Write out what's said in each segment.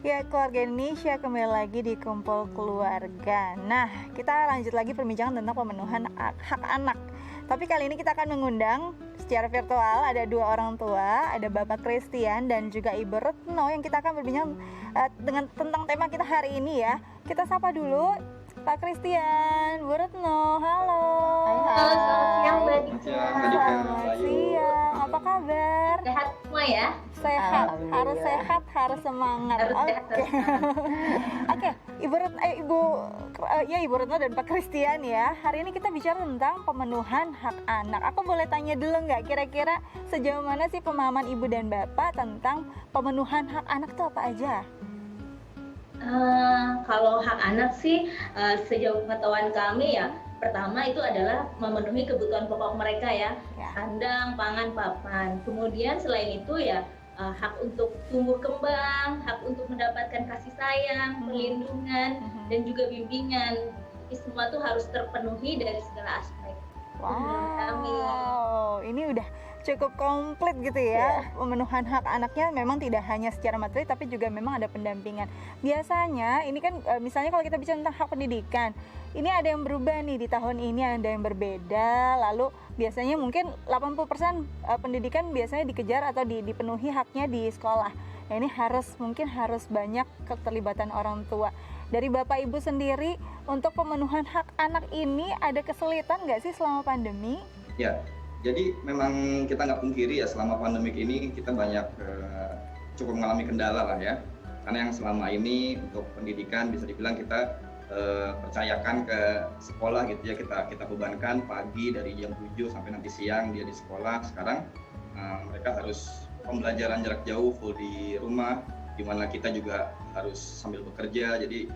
Ya, keluarga Indonesia kembali lagi di Kumpul Keluarga. Nah, kita lanjut lagi perbincangan tentang pemenuhan hak anak. Tapi kali ini kita akan mengundang secara virtual ada dua orang tua, ada Bapak Christian dan juga Ibu Retno yang kita akan berbincang tentang tema kita hari ini ya. Kita sapa dulu Pak Christian, Bu Retno, halo. Halo, selamat siang Mbak Dika. Selamat siang, apa kabar? Sehat semua ya? Sehat, harus sehat, harus semangat. Oke, Ibu Retno dan Pak Christian ya. Hari ini kita bicara tentang pemenuhan hak anak. Aku boleh tanya dulu nggak, kira-kira sejauh mana sih pemahaman Ibu dan Bapak tentang pemenuhan hak anak itu apa aja? Kalau hak anak sih, sejauh pengetahuan kami ya, pertama itu adalah memenuhi kebutuhan pokok mereka ya, sandang, pangan, papan. Kemudian selain itu ya, hak untuk tumbuh kembang, hak untuk mendapatkan kasih sayang, perlindungan, dan juga bimbingan. Jadi semua itu harus terpenuhi dari segala aspek. Wow, ini udah cukup komplit gitu ya. Pemenuhan hak anaknya memang tidak hanya secara materi tapi juga memang ada pendampingan. Biasanya ini kan misalnya kalau kita bicara tentang hak pendidikan, ini ada yang berubah nih di tahun ini, ada yang berbeda. Lalu biasanya mungkin 80% pendidikan biasanya dikejar atau dipenuhi haknya di sekolah. Nah, ini harus banyak keterlibatan orang tua. Dari Bapak Ibu sendiri, untuk pemenuhan hak anak ini ada kesulitan nggak sih selama pandemi? Ya, jadi memang kita nggak pungkiri ya selama pandemik ini kita banyak cukup mengalami kendala lah ya. Karena yang selama ini untuk pendidikan bisa dibilang kita percayakan ke sekolah gitu ya, kita bebankan pagi dari jam 7 sampai nanti siang dia di sekolah. Sekarang mereka harus pembelajaran jarak jauh full di rumah, di mana kita juga harus sambil bekerja. Jadi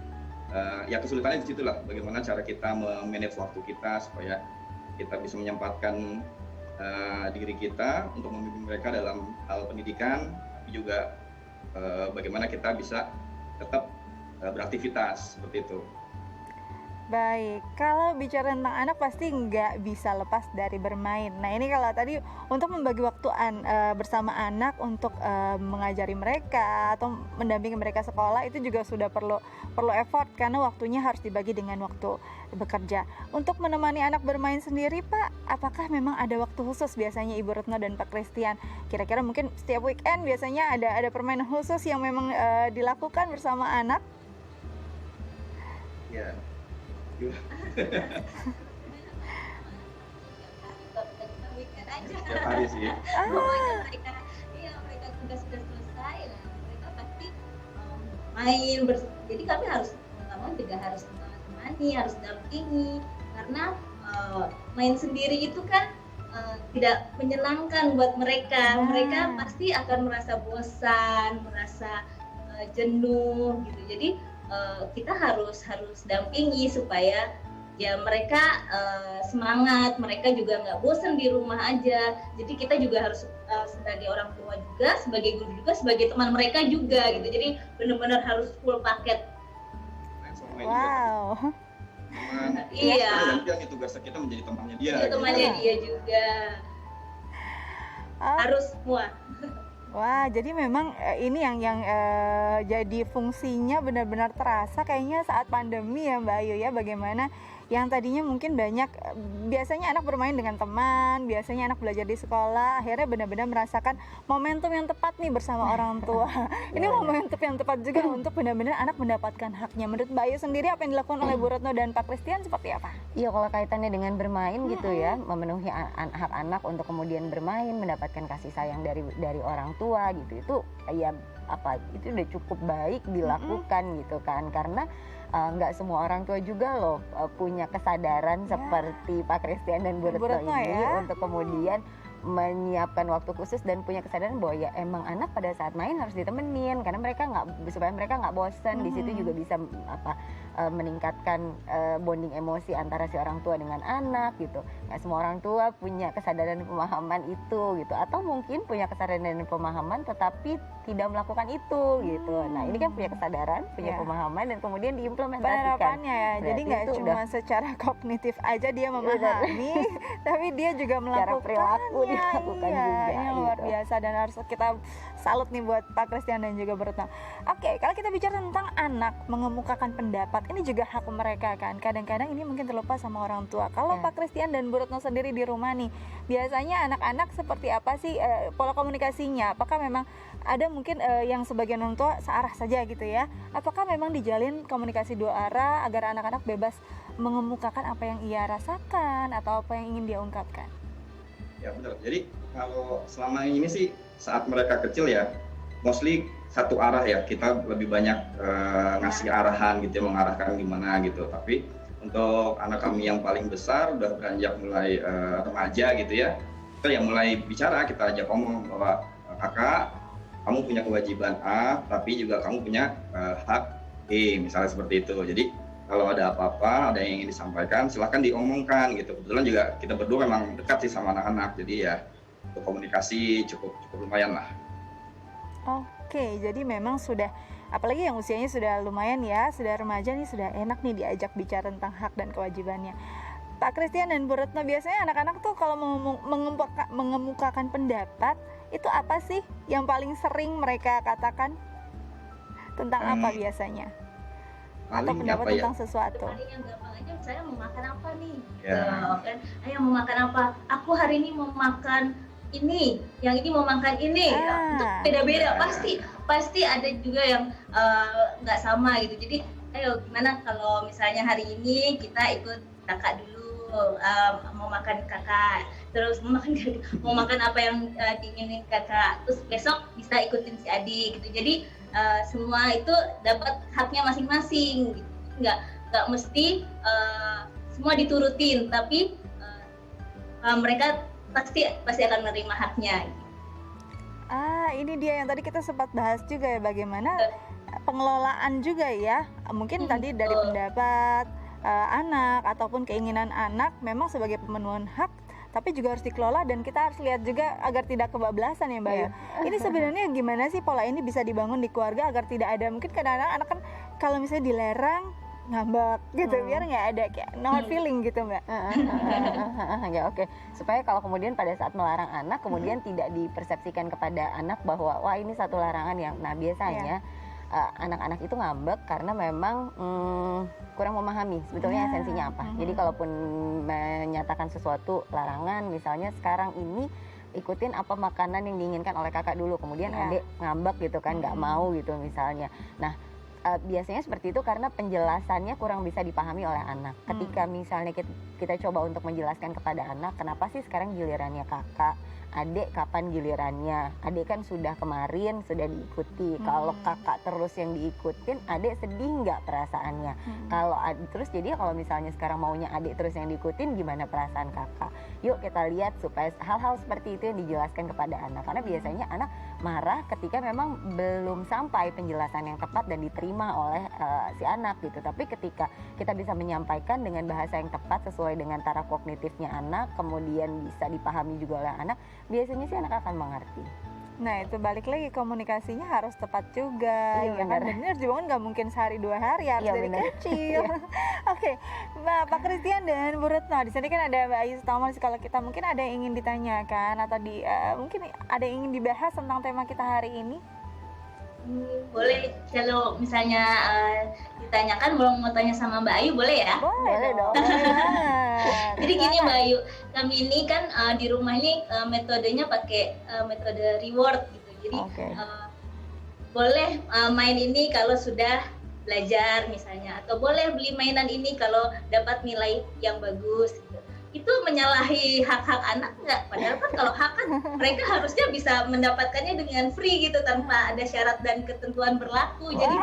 ya kesulitannya di situlah, bagaimana cara kita memanage waktu kita supaya kita bisa menyempatkan diri kita untuk membimbing mereka dalam hal pendidikan, tapi juga bagaimana kita bisa tetap beraktivitas seperti itu. Baik, kalau bicara tentang anak pasti nggak bisa lepas dari bermain. Nah ini kalau tadi untuk membagi waktu bersama anak untuk mengajari mereka atau mendampingi mereka sekolah itu juga sudah perlu effort karena waktunya harus dibagi dengan waktu bekerja. Untuk menemani anak bermain sendiri Pak, apakah memang ada waktu khusus biasanya Ibu Retno dan Pak Christian? Kira-kira mungkin setiap weekend biasanya ada permainan khusus yang memang dilakukan bersama anak? Ya. Setiap hari sih. Mereka tugas sudah selesai, mereka pasti main jadi kami harus juga harus menemani, harus dampingi karena main sendiri itu kan tidak menyenangkan buat mereka. Mereka pasti akan merasa bosan, merasa jenuh gitu. Jadi kita harus dampingi supaya ya mereka semangat, mereka juga nggak bosan di rumah aja. Jadi kita juga harus sebagai orang tua juga, sebagai guru juga, sebagai teman mereka juga gitu. Jadi benar-benar harus full paket. Wow. Iya. Dan tugas kita menjadi temannya dia. Iya, temannya dia juga. Harus semua. Wah, jadi memang ini yang jadi fungsinya benar-benar terasa kayaknya saat pandemi ya Mbak Ayu ya, bagaimana yang tadinya mungkin banyak biasanya anak bermain dengan teman, biasanya anak belajar di sekolah, akhirnya benar-benar merasakan momentum yang tepat nih bersama orang tua. Ini momentum yang tepat juga untuk benar-benar anak mendapatkan haknya. Menurut Mbak Ayu sendiri apa yang dilakukan oleh Bu Retno dan Pak Christian seperti apa? Iya, kalau kaitannya dengan bermain gitu ya, memenuhi hak anak untuk kemudian bermain, mendapatkan kasih sayang dari orang tua gitu, itu ya itu udah cukup baik dilakukan gitu kan, karena nggak semua orang tua juga loh punya kesadaran seperti Pak Christian dan Bu Retno ini untuk kemudian menyiapkan waktu khusus dan punya kesadaran bahwa ya emang anak pada saat main harus ditemenin karena supaya mereka nggak bosan. Di situ juga bisa meningkatkan bonding emosi antara si orang tua dengan anak gitu. Nggak semua orang tua punya kesadaran dan pemahaman itu gitu, atau mungkin punya kesadaran dan pemahaman tetapi tidak melakukan itu gitu. Nah ini kan punya kesadaran, punya Iya. pemahaman, dan kemudian diimplementasikan. Penerapannya ya, jadi Berarti nggak itu cuma udah secara kognitif aja dia memahami, tapi dia juga secara perilaku melakukannya. dilakukan Iya, juga ini luar gitu. biasa dan harus kita salut nih buat Pak Christian dan juga Bu Retno. Oke, kalau kita bicara tentang anak mengemukakan pendapat, ini juga hak mereka kan. Kadang-kadang ini mungkin terlupa sama orang tua. Kalau Ya. Pak Christian dan Bu Retno sendiri di rumah nih, biasanya anak-anak seperti apa sih pola komunikasinya? Apakah memang ada mungkin yang sebagian orang tua searah saja gitu ya? Apakah memang dijalin komunikasi dua arah agar anak-anak bebas mengemukakan apa yang ia rasakan atau apa yang ingin dia ungkapkan? Ya benar. Jadi kalau selama ini sih saat mereka kecil ya, mostly satu arah ya. Kita lebih banyak ngasih arahan gitu, ya, mengarahkan gimana gitu. Tapi untuk anak kami yang paling besar udah beranjak mulai remaja gitu ya, kita yang mulai bicara, kita ajak ngomong bahwa kakak, kamu punya kewajiban A, tapi juga kamu punya hak B, misalnya seperti itu. Jadi kalau ada apa-apa, ada yang ingin disampaikan, silahkan diomongkan gitu. Kebetulan juga kita berdua memang dekat sih sama anak-anak, jadi ya untuk komunikasi cukup lumayan lah. Oke, jadi memang sudah, apalagi yang usianya sudah lumayan ya, sudah remaja nih, sudah enak nih diajak bicara tentang hak dan kewajibannya. Pak Christian dan Bu Retno, biasanya anak-anak tuh kalau mengemukakan pendapat, itu apa sih yang paling sering mereka katakan? Tentang apa biasanya? Atau Paling pendapat apa ya? tentang sesuatu? Paling yang gampang aja, misalnya mau makan apa nih? Ya. Kan, ayo mau makan apa? Aku hari ini mau makan ini, yang ini mau makan ini. Itu beda-beda, pasti ada juga yang nggak sama gitu. Jadi ayo gimana kalau misalnya hari ini kita ikut kakak dulu, mau makan kakak, terus mau makan apa yang diinginin kakak, terus besok bisa ikutin si adik gitu. Jadi semua itu dapat haknya masing-masing gitu. Nggak mesti semua diturutin, tapi mereka pasti akan menerima haknya. Ini dia yang tadi kita sempat bahas juga ya, bagaimana pengelolaan juga ya. Mungkin tadi dari pendapat anak ataupun keinginan anak memang sebagai pemenuhan hak, tapi juga harus dikelola dan kita harus lihat juga agar tidak kebablasan ya Mbak Ayu. Ini sebenarnya gimana sih pola ini bisa dibangun di keluarga agar tidak ada, mungkin kadang-kadang anak kan kalau misalnya dilarang ngambek gitu, biar nggak ada kayak no hard feeling gitu Mbak. Ya oke, supaya kalau kemudian pada saat melarang anak kemudian tidak dipersepsikan kepada anak bahwa wah ini satu larangan yang, nah biasanya anak-anak itu ngambek karena memang kurang memahami sebetulnya esensinya apa. Jadi kalaupun menyatakan sesuatu larangan, misalnya sekarang ini ikutin apa makanan yang diinginkan oleh kakak dulu, kemudian adik ngambek gitu kan, nggak mau gitu misalnya. Nah biasanya seperti itu karena penjelasannya kurang bisa dipahami oleh anak. Ketika misalnya kita coba untuk menjelaskan kepada anak, kenapa sih sekarang gilirannya kakak, adik kapan gilirannya, adik kan sudah kemarin sudah diikuti, kalau kakak terus yang diikutin, adik sedih nggak perasaannya? Kalau terus jadi kalau misalnya sekarang maunya adik terus yang diikutin, gimana perasaan kakak? Yuk kita lihat supaya hal-hal seperti itu yang dijelaskan kepada anak, karena biasanya anak marah ketika memang belum sampai penjelasan yang tepat dan diterima oleh si anak gitu. Tapi ketika kita bisa menyampaikan dengan bahasa yang tepat sesuai dengan taraf kognitifnya anak, kemudian bisa dipahami juga oleh anak, biasanya sih anak akan mengerti. Nah itu balik lagi, komunikasinya harus tepat juga. Iya, Ya kan, benar. benar juga kan nggak mungkin sehari 2 hari, harus Iya, dari benar. kecil. Oke, Pak Christian dan Bu Retno, di sini kan ada Mbak Ayu Sitomo. Kalau kita mungkin ada yang ingin ditanyakan atau mungkin ada yang ingin dibahas tentang tema kita hari ini. Boleh, kalau misalnya ditanyakan, mau tanya sama Mbak Ayu boleh ya? Boleh dong. Jadi gini Mbak Ayu, kami ini kan di rumah ini metodenya pakai metode reward gitu. Jadi boleh main ini kalau sudah belajar misalnya, atau boleh beli mainan ini kalau dapat nilai yang bagus gitu. itu menyalahi hak-hak anak nggak? Padahal kan kalau hak kan mereka harusnya bisa mendapatkannya dengan free gitu tanpa ada syarat dan ketentuan berlaku. Jadi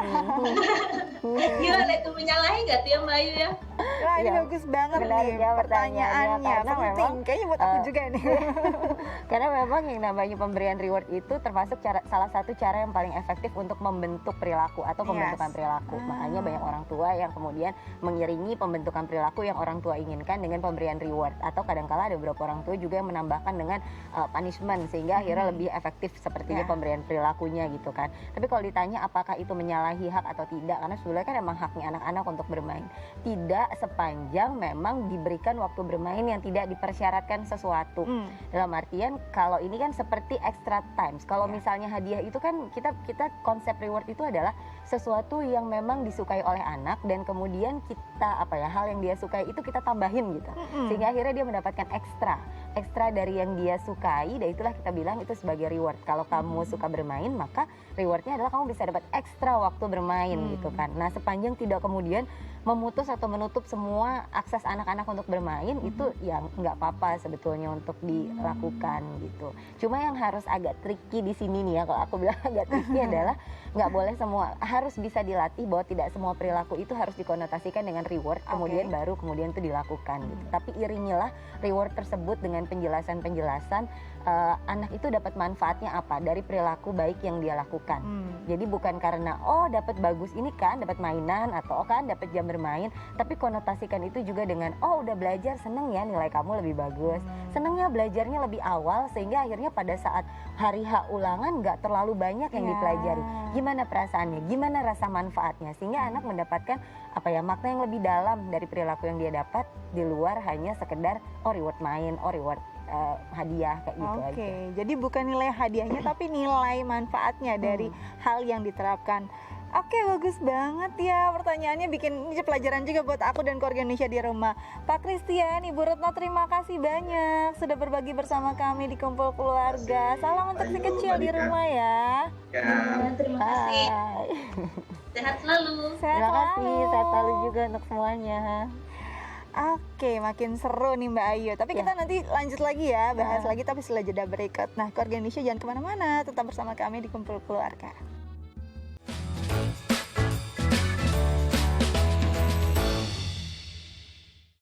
gimana itu menyalahi nggak tuh ya Mbak Ayu ya? Wah, ini Iya, bagus banget menarik nih ya pertanyaannya. pertanyaannya, karena Penting, memang, kayaknya buat aku eh, juga nih. Karena memang yang namanya pemberian reward itu termasuk salah satu cara yang paling efektif untuk membentuk perilaku atau pembentukan Yes. perilaku. Makanya banyak orang tua yang kemudian mengiringi pembentukan perilaku yang orang tua inginkan dengan pemberian reward, atau kadangkala ada beberapa orang tua juga yang menambahkan dengan punishment sehingga akhirnya lebih efektif sepertinya Ya. pemberian perilakunya gitu kan. Tapi kalau ditanya apakah itu menyalahi hak atau tidak, karena sebenarnya kan emang haknya anak-anak untuk bermain. Tidak sepanjang memang diberikan waktu bermain yang tidak dipersyaratkan sesuatu. Dalam artian kalau ini kan seperti extra times. Kalau Ya. misalnya hadiah itu kan kita konsep reward itu adalah sesuatu yang memang disukai oleh anak dan kemudian kita hal yang dia sukai itu kita tambahin gitu. Sehingga akhirnya dia mendapatkan ekstra dari yang dia sukai, dan itulah kita bilang itu sebagai reward. Kalau kamu suka bermain, maka rewardnya adalah kamu bisa dapat ekstra waktu bermain gitu kan. Nah, sepanjang tidak kemudian memutus atau menutup semua akses anak-anak untuk bermain, itu ya nggak apa-apa sebetulnya untuk dilakukan gitu. Cuma yang harus agak tricky di sini nih ya, kalau aku bilang agak tricky adalah nggak boleh semua, harus bisa dilatih bahwa tidak semua perilaku itu harus dikonotasikan dengan reward, kemudian kemudian itu dilakukan gitu. Tapi iringilah reward tersebut dengan penjelasan-penjelasan anak itu dapat manfaatnya apa dari perilaku baik yang dia lakukan. Jadi bukan karena dapat bagus ini kan, dapat mainan atau kan dapat jam bermain, tapi konotasikan itu juga dengan udah belajar seneng ya, nilai kamu lebih bagus, seneng ya belajarnya lebih awal, sehingga akhirnya pada saat hari H ulangan nggak terlalu banyak yang dipelajari. Gimana perasaannya, gimana rasa manfaatnya, sehingga anak mendapatkan makna yang lebih dalam dari perilaku yang dia dapat di luar hanya sekedar reward main, reward hadiah kayak gitu aja. Oke, jadi bukan nilai hadiahnya tapi nilai manfaatnya dari hal yang diterapkan. Oke, bagus banget ya pertanyaannya, bikin ini pelajaran juga buat aku dan keluarga Indonesia di rumah. Pak Christian, Ibu Retno, terima kasih banyak sudah berbagi bersama kami di Kumpul Keluarga. Salam untuk si kecil di rumah ya. Ya, terima kasih. Hai. Sehat selalu. Sehat Terima kasih, selalu. sehat selalu juga untuk semuanya. Oke, makin seru nih Mbak Ayu. Tapi kita nanti lanjut lagi ya, bahas lagi tapi setelah jeda berikut. Nah, keluarga Indonesia jangan kemana-mana, tetap bersama kami di Kumpul Keluarga.